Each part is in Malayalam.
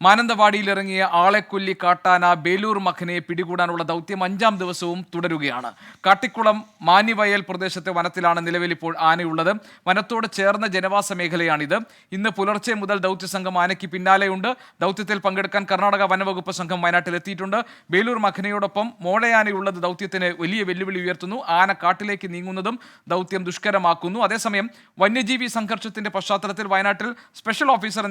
മാനന്തവാടിയിലിറങ്ങിയ ആളെക്കൊല്ലി കാട്ടാന ബേലൂർ മഖനയെ പിടികൂടാനുള്ള ദൗത്യം 5-ാം ദിവസവും തുടരുകയാണ്. കാട്ടിക്കുളം മാനിവയൽ പ്രദേശത്തെ വനത്തിലാണ് നിലവിൽ ഇപ്പോൾ ആനയുള്ളത്. വനത്തോട് ചേർന്ന ജനവാസ മേഖലയാണിത്. ഇന്ന് പുലർച്ചെ മുതൽ ദൗത്യസംഘം ആനയ്ക്ക് പിന്നാലെയുണ്ട്. ദൗത്യത്തിൽ പങ്കെടുക്കാൻ കർണാടക വനവകുപ്പ് സംഘം വയനാട്ടിലെത്തിയിട്ടുണ്ട്. ബേലൂർ മഖനയോടൊപ്പം മോഴയാനയുള്ളത് ദൗത്യത്തിന് വലിയ വെല്ലുവിളി ഉയർത്തുന്നു. ആന കാട്ടിലേക്ക് നീങ്ങുന്നതും ദൗത്യം ദുഷ്കരമാക്കുന്നു. അതേസമയം വന്യജീവി സംഘർഷത്തിന്റെ പശ്ചാത്തലത്തിൽ വയനാട്ടിൽ സ്പെഷ്യൽ ഓഫീസറെ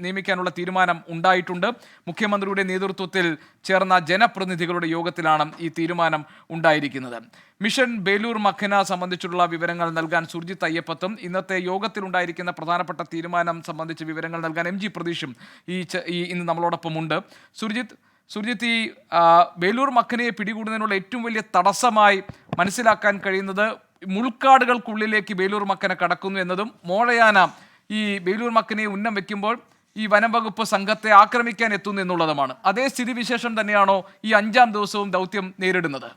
നിയമിക്കാനുള്ള തീരുമാനം ഉണ്ടായിട്ടുണ്ട്. മുഖ്യമന്ത്രിയുടെ നേതൃത്വത്തിൽ ചേർന്ന ജനപ്രതിനിധികളുടെ യോഗത്തിലാണ് ഈ തീരുമാനം ഉണ്ടായിരിക്കുന്നത്. മിഷൻ ബേലൂർ മഖന സംബന്ധിച്ചുള്ള വിവരങ്ങൾ നൽകാൻ സുർജിത് അയ്യപ്പത്തും ഇന്നത്തെ യോഗത്തിലുണ്ടായിരിക്കുന്ന പ്രധാനപ്പെട്ട തീരുമാനം സംബന്ധിച്ച് വിവരങ്ങൾ നൽകാൻ MG പ്രതീഷും ഇന്ന് നമ്മളോടൊപ്പമുണ്ട്. സുർജിത്ത്, ഈ ബേലൂർ മഖനയെ പിടികൂടുന്നതിനുള്ള ഏറ്റവും വലിയ തടസ്സമായി മനസ്സിലാക്കാൻ കഴിയുന്നത് മുൾക്കാടുകൾക്കുള്ളിലേക്ക് ബേലൂർ മഖന കടക്കുന്നു എന്നതും മോഴയാന ഈ ബേലൂർ മഖനയെ ഉന്നം വെക്കുമ്പോൾ ഈ വനം വകുപ്പ് സംഘത്തെ ആക്രമിക്കാൻ എത്തുന്നു എന്നുള്ളതുമാണ്. അതേ സ്ഥിതിവിശേഷം തന്നെയാണോ ഈ 5-ാം ദിവസവും ദൗത്യം നേരിടുന്നത്?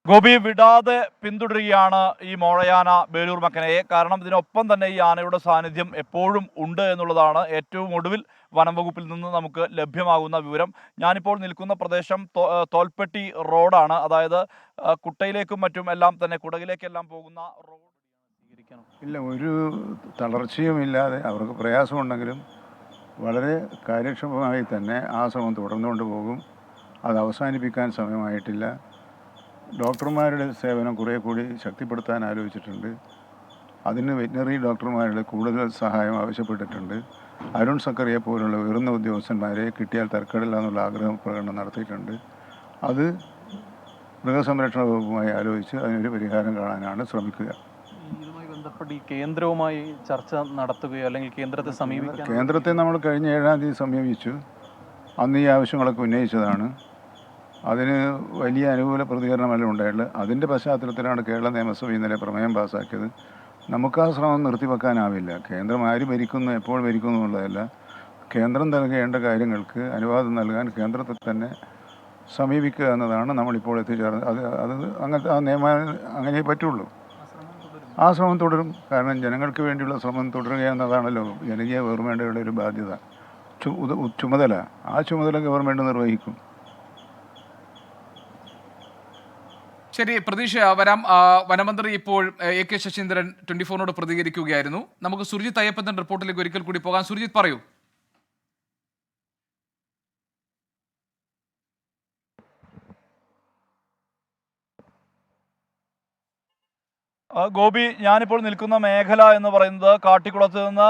ഗോപി, വിടാതെ പിന്തുടരുകയാണ് ഈ മോഴയാന ബേലൂർ മഖനയെ. കാരണം ഇതിനൊപ്പം തന്നെ ഈ ആനയുടെ സാന്നിധ്യം എപ്പോഴും ഉണ്ട് എന്നുള്ളതാണ് ഏറ്റവും ഒടുവിൽ വനം വകുപ്പിൽ നിന്ന് നമുക്ക് ലഭ്യമാകുന്ന വിവരം. ഞാനിപ്പോൾ നിൽക്കുന്ന പ്രദേശം തോൽപ്പെട്ടി റോഡാണ്. അതായത് കുട്ടയിലേക്കും മറ്റും എല്ലാം തന്നെ കുടകിലേക്കെല്ലാം പോകുന്ന റോഡ്. ഇല്ല, ഒരു തളർച്ചയുമില്ലാതെ അവർക്ക് പ്രയാസമുണ്ടെങ്കിലും വളരെ കാര്യക്ഷമമായി തന്നെ ആ ശ്രമം തുടർന്നുകൊണ്ട് പോകും. അത് അവസാനിപ്പിക്കാൻ സമയമായിട്ടില്ല. ഡോക്ടർമാരുടെ സേവനം കുറേ കൂടി ശക്തിപ്പെടുത്താൻ ആലോചിച്ചിട്ടുണ്ട്. അതിന് വെറ്റിനറി ഡോക്ടർമാരുടെ കൂടുതൽ സഹായം ആവശ്യപ്പെട്ടിട്ടുണ്ട്. അരുൺ സക്കറിയെ പോലുള്ള ഉയർന്ന ഉദ്യോഗസ്ഥന്മാരെ കിട്ടിയാൽ തർക്കമില്ല എന്നുള്ള ആഗ്രഹം പ്രകടനം നടത്തിയിട്ടുണ്ട്. അത് മൃഗസംരക്ഷണ വകുപ്പുമായി ആലോചിച്ച് അതിനൊരു പരിഹാരം കാണാനാണ് ശ്രമിക്കുക. ഇതുമായി ബന്ധപ്പെട്ട് ഈ കേന്ദ്രവുമായി ചർച്ച നടത്തുകയോ അല്ലെങ്കിൽ കേന്ദ്രത്തെ സമീപിക്കുക? കേന്ദ്രത്തെ നമ്മൾ കഴിഞ്ഞ 7-ാം തീയതി സമീപിച്ചു. അന്ന് ഈ ആവശ്യങ്ങളൊക്കെ ഉന്നയിച്ചതാണ്. അതിന് വലിയ അനുകൂല പ്രതികരണമല്ല ഉണ്ടായിട്ടുള്ളത്. അതിൻ്റെ പശ്ചാത്തലത്തിലാണ് കേരള നിയമസഭ ഇന്നലെ പ്രമേയം പാസ്സാക്കിയത്. നമുക്ക് ആ ശ്രമം നിർത്തിവെക്കാനാവില്ല. കേന്ദ്രം ആര് ഭരിക്കുന്നു, എപ്പോൾ ഭരിക്കുന്നു എന്നുള്ളതല്ല. കേന്ദ്രം നൽകേണ്ട കാര്യങ്ങൾക്ക് അനുവാദം നൽകാൻ കേന്ദ്രത്തെ തന്നെ സമീപിക്കുക എന്നതാണ് നമ്മളിപ്പോൾ എത്തിച്ചേർന്നത്. അത് അങ്ങനത്തെ ആ നിയമം അങ്ങനെ പറ്റുള്ളൂ. ആ ശ്രമം തുടരും. കാരണം ജനങ്ങൾക്ക് വേണ്ടിയുള്ള ശ്രമം തുടരുക എന്നതാണല്ലോ ജനകീയ ഗവൺമെൻറ്റുകളുടെ ഒരു ബാധ്യത, ചുമതല. ആ ചുമതല ഗവൺമെൻറ് നിർവഹിക്കും. ശരി പ്രതീക്ഷ, വരാം. വനമന്ത്രി ഇപ്പോൾ AK ശശീന്ദ്രൻ 24-നോട് പ്രതികരിക്കുകയായിരുന്നു. നമുക്ക് സുർജിത് അയ്യപ്പത്തിന്റെ റിപ്പോർട്ടിലേക്ക് ഒരിക്കൽ കൂടി പോകാം. സുർജിത്, പറയൂ. ഗോപി, ഞാനിപ്പോൾ നിൽക്കുന്ന മേഖല എന്ന് പറയുന്നത് കാട്ടിക്കുളത്ത് നിന്ന്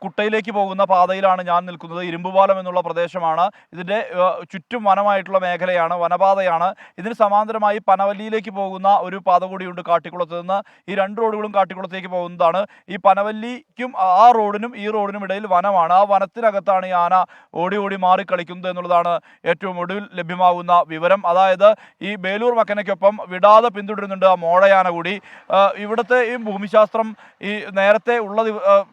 കുട്ടയിലേക്ക് പോകുന്ന പാതയിലാണ് ഞാൻ നിൽക്കുന്നത്. ഇരുമ്പുപാലം എന്നുള്ള പ്രദേശമാണ്. ഇതിൻ്റെ ചുറ്റും വനമായിട്ടുള്ള മേഖലയാണ്, വനപാതയാണ്. ഇതിന് സമാന്തരമായി പനവല്ലിയിലേക്ക് പോകുന്ന ഒരു പാത കൂടിയുണ്ട് കാട്ടിക്കുളത്ത് നിന്ന്. ഈ 2 റോഡുകളും കാട്ടിക്കുളത്തേക്ക് പോകുന്നതാണ്. ഈ പനവല്ലിക്കും ആ റോഡിനും ഈ റോഡിനും ഇടയിൽ വനമാണ്. ആ വനത്തിനകത്താണ് ഈ ആന ഓടി ഓടി മാറി കളിക്കുന്നത് എന്നുള്ളതാണ് ഏറ്റവും ഒടുവിൽ ലഭ്യമാകുന്ന വിവരം. അതായത് ഈ ബേലൂർ മഖനയ്ക്കൊപ്പം വിടാതെ പിന്തുടരുന്നുണ്ട് ആ മോഴയാന കൂടി. ഇവിടുത്തെ ഈ ഭൂമിശാസ്ത്രം ഈ നേരത്തെ ഉള്ള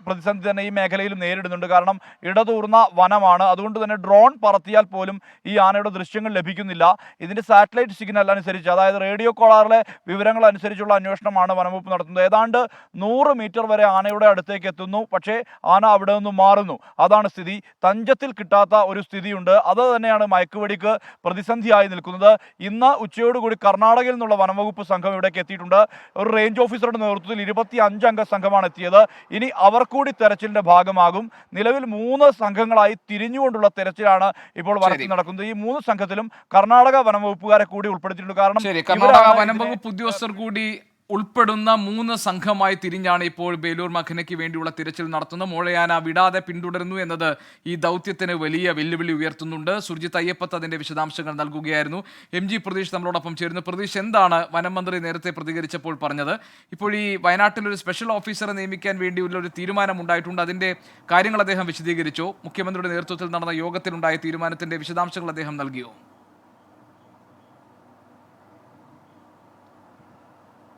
പ്രതിസന്ധി തന്നെ ഈ മേഖലയിലും നേരിടുന്നുണ്ട്. കാരണം ഇടതൂർന്ന വനമാണ്. അതുകൊണ്ട് തന്നെ ഡ്രോൺ പറത്തിയാൽ പോലും ഈ ആനയുടെ ദൃശ്യങ്ങൾ ലഭിക്കുന്നില്ല. ഇതിൻ്റെ സാറ്റലൈറ്റ് സിഗ്നൽ അനുസരിച്ച്, അതായത് റേഡിയോ കോളാറിലെ വിവരങ്ങൾ അനുസരിച്ചുള്ള അന്വേഷണമാണ് വനംവകുപ്പ് നടത്തുന്നത്. ഏതാണ്ട് 100 മീറ്റർ വരെ ആനയുടെ അടുത്തേക്ക് എത്തുന്നു. പക്ഷേ ആന അവിടെ നിന്നും മാറുന്നു. അതാണ് സ്ഥിതി. തഞ്ചത്തിൽ കിട്ടാത്ത ഒരു സ്ഥിതിയുണ്ട്. അത് തന്നെയാണ് മയക്കുവെടിക്ക് പ്രതിസന്ധിയായി നിൽക്കുന്നത്. ഇന്ന് ഉച്ചയോടുകൂടി കർണാടകയിൽ നിന്നുള്ള വനംവകുപ്പ് സംഘം ഇവിടേക്ക് എത്തിയിട്ടുണ്ട്. ഒരു റേഞ്ച് ഓഫീസറുടെ നേതൃത്വത്തിൽ 25 അംഗ സംഘമാണ് എത്തിയത്. ഇനി അവർ കൂടി തെരച്ചിലിന്റെ ഭാഗമാകും. നിലവിൽ 3 സംഘങ്ങളായി തിരിഞ്ഞുകൊണ്ടുള്ള തെരച്ചിലാണ് ഇപ്പോൾ വനത്തിൽ നടക്കുന്നത്. ഈ 3 സംഘത്തിലും കർണാടക വനംവകുപ്പുകാരെ കൂടി ഉൾപ്പെടുത്തിയിട്ടുണ്ട്. കാരണം കർണാടക വനംവകുപ്പ് ഉദ്യോഗസ്ഥർ കൂടി ഉൾപ്പെടുന്ന 3 സംഘമായി തിരിഞ്ഞാണ് ഇപ്പോൾ ബേലൂർ മഖനയ്ക്ക് വേണ്ടിയുള്ള തിരച്ചിൽ നടത്തുന്നത്. മോഴയാന വിടാതെ പിന്തുടരുന്നു എന്നത് ഈ ദൗത്യത്തിന് വലിയ വെല്ലുവിളി ഉയർത്തുന്നുണ്ട്. സുർജിത് അയ്യപ്പത്ത് അതിന്റെ വിശദാംശങ്ങൾ നൽകുകയായിരുന്നു. MG പ്രതീഷ് നമ്മളോടൊപ്പം ചേരുന്നു. പ്രതീഷ്, എന്താണ് വനമന്ത്രി നേരത്തെ പ്രതികരിച്ചപ്പോൾ പറഞ്ഞത്? ഇപ്പോൾ ഈ വയനാട്ടിൽ ഒരു സ്പെഷ്യൽ ഓഫീസറെ നിയമിക്കാൻ വേണ്ടിയുള്ള ഒരു തീരുമാനം ഉണ്ടായിട്ടുണ്ട്. അതിന്റെ കാര്യങ്ങൾ അദ്ദേഹം വിശദീകരിച്ചോ? മുഖ്യമന്ത്രിയുടെ നേതൃത്വത്തിൽ നടന്ന യോഗത്തിലുണ്ടായ തീരുമാനത്തിന്റെ വിശദാംശങ്ങൾ അദ്ദേഹം നൽകിയോ?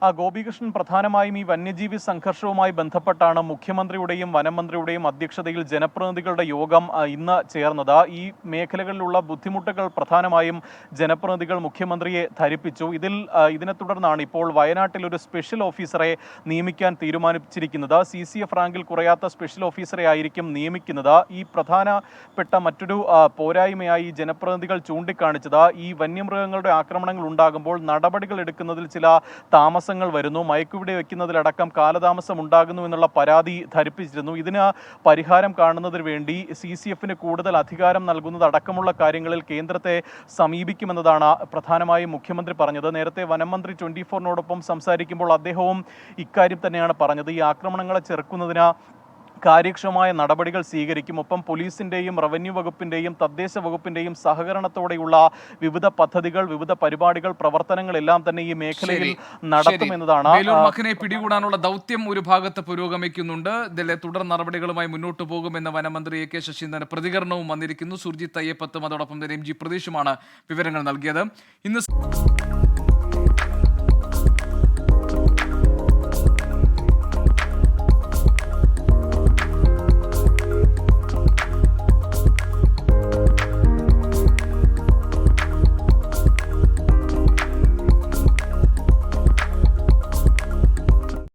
ഗോപികൃഷ്ണൻ, പ്രധാനമായും ഈ വന്യജീവി സംഘർഷവുമായി ബന്ധപ്പെട്ടാണ് മുഖ്യമന്ത്രിയുടെയും വനമന്ത്രിയുടെയും അധ്യക്ഷതയിൽ ജനപ്രതിനിധികളുടെ യോഗം ഇന്ന് ചേർന്നത്. ഈ മേഖലകളിലുള്ള ബുദ്ധിമുട്ടുകൾ പ്രധാനമായും ജനപ്രതിനിധികൾ മുഖ്യമന്ത്രിയെ ധരിപ്പിച്ചു. ഇതിനെ തുടർന്നാണ് ഇപ്പോൾ വയനാട്ടിൽ ഒരു സ്പെഷ്യൽ ഓഫീസറെ നിയമിക്കാൻ തീരുമാനിച്ചിരിക്കുന്നത്. CCF റാങ്കിൽ കുറയാത്ത സ്പെഷ്യൽ ഓഫീസറെ ആയിരിക്കും നിയമിക്കുന്നത്. ഈ പ്രധാനപ്പെട്ട മറ്റൊരു പോരായ്മയായി ജനപ്രതിനിധികൾ ചൂണ്ടിക്കാണിച്ചത് ഈ വന്യമൃഗങ്ങളുടെ ആക്രമണങ്ങൾ ഉണ്ടാകുമ്പോൾ നടപടികൾ എടുക്കുന്നതിൽ ചില താമസങ്ങൾ വരുന്നു, മയക്കുപിടി വയ്ക്കുന്നതിലടക്കം കാലതാമസം ഉണ്ടാകുന്നു എന്നുള്ള പരാതി ധരിപ്പിച്ചിരുന്നു. ഇതിന് പരിഹാരം കാണുന്നതിന് വേണ്ടി CCFന് കൂടുതൽ അധികാരം നൽകുന്നതടക്കമുള്ള കാര്യങ്ങളിൽ കേന്ദ്രത്തെ സമീപിക്കുമെന്നതാണ് പ്രധാനമായും മുഖ്യമന്ത്രി പറഞ്ഞത്. നേരത്തെ വനം മന്ത്രി 24നോടൊപ്പം സംസാരിക്കുമ്പോൾ അദ്ദേഹവും ഇക്കാര്യം തന്നെയാണ് പറഞ്ഞത്. ഈ ആക്രമണങ്ങളെ ചെറുക്കുന്നതിന് കാര്യക്ഷമമായ നടപടികൾ സ്വീകരിക്കും. ഒപ്പം പോലീസിന്റെയും റവന്യൂ വകുപ്പിന്റെയും തദ്ദേശ വകുപ്പിന്റെയും സഹകരണത്തോടെയുള്ള വിവിധ പദ്ധതികൾ, വിവിധ പരിപാടികൾ, പ്രവർത്തനങ്ങളെല്ലാം തന്നെ ഈ മേഖലയിൽ നടത്തുമെന്നതാണ്. ബേലൂർ മഖനെ പിടികൂടാനുള്ള ദൗത്യം ഒരു ഭാഗത്ത് പുരോഗമിക്കുന്നുണ്ട്. ഇതിലെ തുടർ നടപടികളുമായി മുന്നോട്ട് പോകുമെന്ന് വനമന്ത്രി AK ശശീന്ദ്രന്റെ പ്രതികരണവും വന്നിരിക്കുന്നു. സുർജിത്ത് അയ്യപ്പത്തും അതോടൊപ്പം തന്നെ MG പ്രതീഷുമാണ് വിവരങ്ങൾ നൽകിയത്. ഇന്ന്